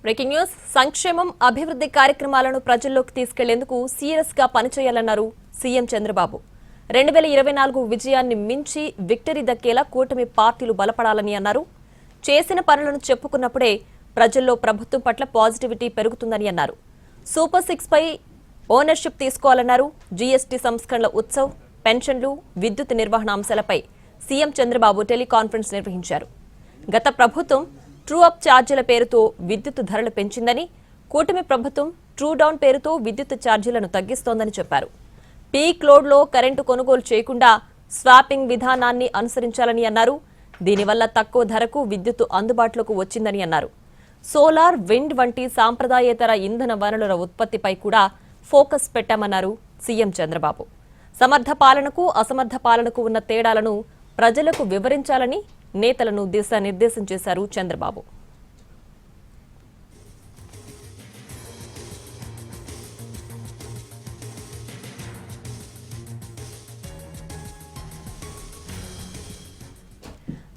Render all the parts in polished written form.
breaking news సంక్షేమం అభివృద్ధి కార్యక్రమాలను ప్రజల్లోకి తీసుకెళ్లేందుకు సీరియస్ గా పనిచేయాలన్నారు సీఎం చంద్రబాబు 2024 విజయాన్ని మించి విక్టరీ దక్కేలా కూటమి పార్టీలు బలపడాలని అన్నారు చేసిన పనులను చెప్పుకున్నప్పుడే ప్రజల్లో ప్రభుత్వం పట్ల పాజిటివిటీ పెరుగుతుందని అన్నారు సూపర్ 6 పై ఓనర్‌షిప్ తీసుకోవాలన్నారు జీఎస్టీ సంస్కరణల ఉత్సవ్ పెన్షన్లు విద్యుత్ నిర్వహణ అంశాలపై సీఎం చంద్రబాబు టెలికాన్ఫరెన్స్ నిర్వహించారు గత ప్రభుత్వం ట్రూ అప్ ఛార్జీల పేరుతో విద్యుత్ ధరలు పెంచిందని కూటమి ప్రభుత్వం ట్రూ డౌన్ పేరుతో విద్యుత్ ఛార్జీలను తగ్గిస్తోందని చెప్పారు పీక్ లోడ్లో కరెంటు కొనుగోలు చేయకుండా స్వాపింగ్ విధానాన్ని అనుసరించాలని అన్నారు దీనివల్ల తక్కువ ధరకు విద్యుత్ అందుబాటులోకి వచ్చిందని అన్నారు సోలార్ విండ్ వంటి సాంప్రదాయేతర ఇంధన వనరుల ఉత్పత్తిపై కూడా ఫోకస్ పెట్టామన్నారు సీఎం చంద్రబాబు సమర్థ పాలనకు అసమర్థ పాలనకు ఉన్న తేడాలను ప్రజలకు వివరించాలని నేతలను దిశానిర్దేశం చేశారు చంద్రబాబు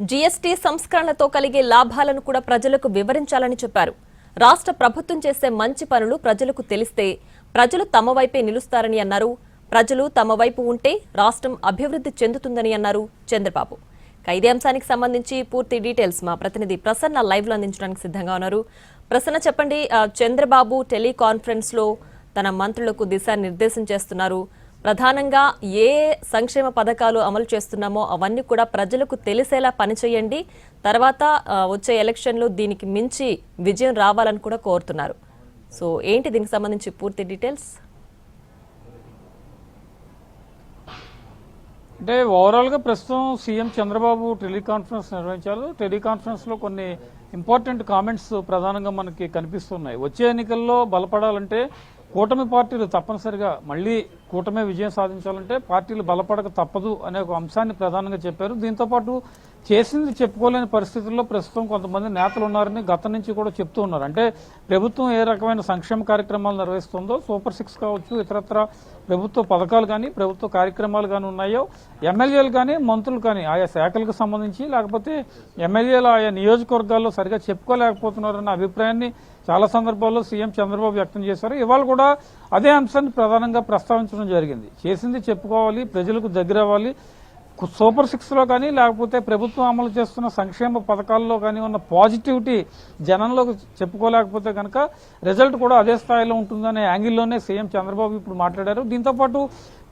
జీఎస్టీ సంస్కరణలతో కలిగే లాభాలను కూడా ప్రజలకు వివరించాలని చెప్పారు రాష్ట్ర ప్రభుత్వం చేసే మంచి పనులు ప్రజలకు తెలిస్తే ప్రజలు తమ వైపే నిలుస్తారని అన్నారు ప్రజలు తమ వైపు ఉంటే రాష్ట్రం అభివృద్ధి చెందుతుందని అన్నారు చంద్రబాబు ఇదే అంశానికి సంబంధించి పూర్తి డీటెయిల్స్ మా ప్రతినిధి ప్రసన్న లైవ్ లో అందించడానికి సిద్ధంగా ఉన్నారు ప్రసన్న చెప్పండి చంద్రబాబు టెలికాన్ఫరెన్స్ లో తన మంత్రులకు దిశానిర్దేశం చేస్తున్నారు ప్రధానంగా ఏ సంక్షేమ పథకాలు అమలు చేస్తున్నామో అవన్నీ కూడా ప్రజలకు తెలిసేలా పనిచేయండి తర్వాత వచ్చే ఎలక్షన్లో దీనికి మించి విజయం రావాలని కూడా కోరుతున్నారు సో ఏంటి దీనికి సంబంధించి పూర్తి డీటెయిల్స్ అంటే ఓవరాల్గా ప్రస్తుతం సీఎం చంద్రబాబు టెలికాన్ఫరెన్స్ నిర్వహించారు టెలికాన్ఫరెన్స్లో కొన్ని ఇంపార్టెంట్ కామెంట్స్ ప్రధానంగా మనకి కనిపిస్తున్నాయి వచ్చే ఎన్నికల్లో బలపడాలంటే కూటమి పార్టీలు తప్పనిసరిగా మళ్ళీ కూటమి విజయం సాధించాలంటే పార్టీలు బలపడక తప్పదు అనే ఒక అంశాన్ని ప్రధానంగా చెప్పారు దీంతోపాటు చేసింది చెప్పుకోలేని పరిస్థితుల్లో ప్రస్తుతం కొంతమంది నేతలు ఉన్నారని గతం నుంచి కూడా చెప్తూ ఉన్నారు అంటే ప్రభుత్వం ఏ రకమైన సంక్షేమ కార్యక్రమాలు నిర్వహిస్తుందో సూపర్ 6 కావచ్చు ఇతరత్ర ప్రభుత్వ పథకాలు కానీ ప్రభుత్వ కార్యక్రమాలు కానీ ఉన్నాయో ఎమ్మెల్యేలు కానీ మంత్రులు కానీ ఆయా శాఖలకు సంబంధించి లేకపోతే ఎమ్మెల్యేలు ఆయా నియోజకవర్గాల్లో సరిగా చెప్పుకోలేకపోతున్నారన్న అభిప్రాయాన్ని చాలా సందర్భాల్లో సీఎం చంద్రబాబు వ్యక్తం చేశారు ఇవాళ కూడా అదే అంశాన్ని ప్రధానంగా ప్రస్తావించడం జరిగింది చేసింది చెప్పుకోవాలి ప్రజలకు దగ్గర అవ్వాలి సూపర్ 6లో కానీ లేకపోతే ప్రభుత్వం అమలు చేస్తున్న సంక్షేమ పథకాల్లో కానీ ఉన్న పాజిటివిటీ జనంలోకి చెప్పుకోలేకపోతే కనుక రిజల్ట్ కూడా అదే స్థాయిలో ఉంటుందనే యాంగిల్లోనే సీఎం చంద్రబాబు ఇప్పుడు మాట్లాడారు దీంతోపాటు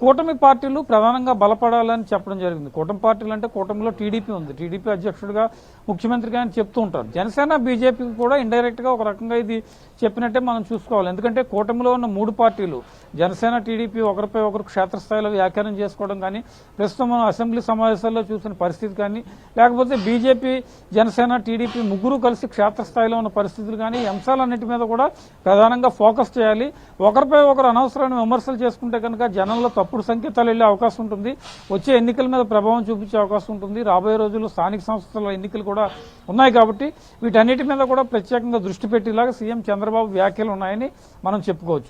కూటమి పార్టీలు ప్రధానంగా బలపడాలని చెప్పడం జరిగింది కూటమి పార్టీలు అంటే కూటమిలో టీడీపీ ఉంది టీడీపీ అధ్యక్షుడిగా ముఖ్యమంత్రిగా అని చెప్తూ ఉంటారు జనసేన బీజేపీకి కూడా ఇండైరెక్ట్ గా ఒక రకంగా ఇది చెప్పినట్టే మనం చూసుకోవాలి ఎందుకంటే కూటమిలో ఉన్న 3 పార్టీలు జనసేన టీడీపీ ఒకరిపై ఒకరు క్షేత్రస్థాయిలో వ్యాఖ్యానం చేసుకోవడం కానీ ప్రస్తుతం మనం అసెంబ్లీ సమావేశాల్లో చూసిన పరిస్థితి కానీ లేకపోతే బీజేపీ జనసేన టీడీపీ ముగ్గురు కలిసి క్షేత్రస్థాయిలో ఉన్న పరిస్థితులు కానీ ఈ అంశాలన్నిటి మీద కూడా ప్రధానంగా ఫోకస్ చేయాలి ఒకరిపై ఒకరు అనవసరమైన విమర్శలు చేసుకుంటే కనుక జనంలో తప్పుడు సంకేతాలు వెళ్లే అవకాశం ఉంటుంది వచ్చే ఎన్నికల మీద ప్రభావం చూపించే అవకాశం ఉంటుంది రాబోయే రోజుల్లో స్థానిక సంస్థల ఎన్నికలు కూడా ఉన్నాయి కాబట్టి వీటన్నిటి మీద కూడా ప్రత్యేకంగా దృష్టి పెట్టేలాగా సీఎం చంద్రబాబు వ్యాఖ్యలు ఉన్నాయని మనం చెప్పుకోవచ్చు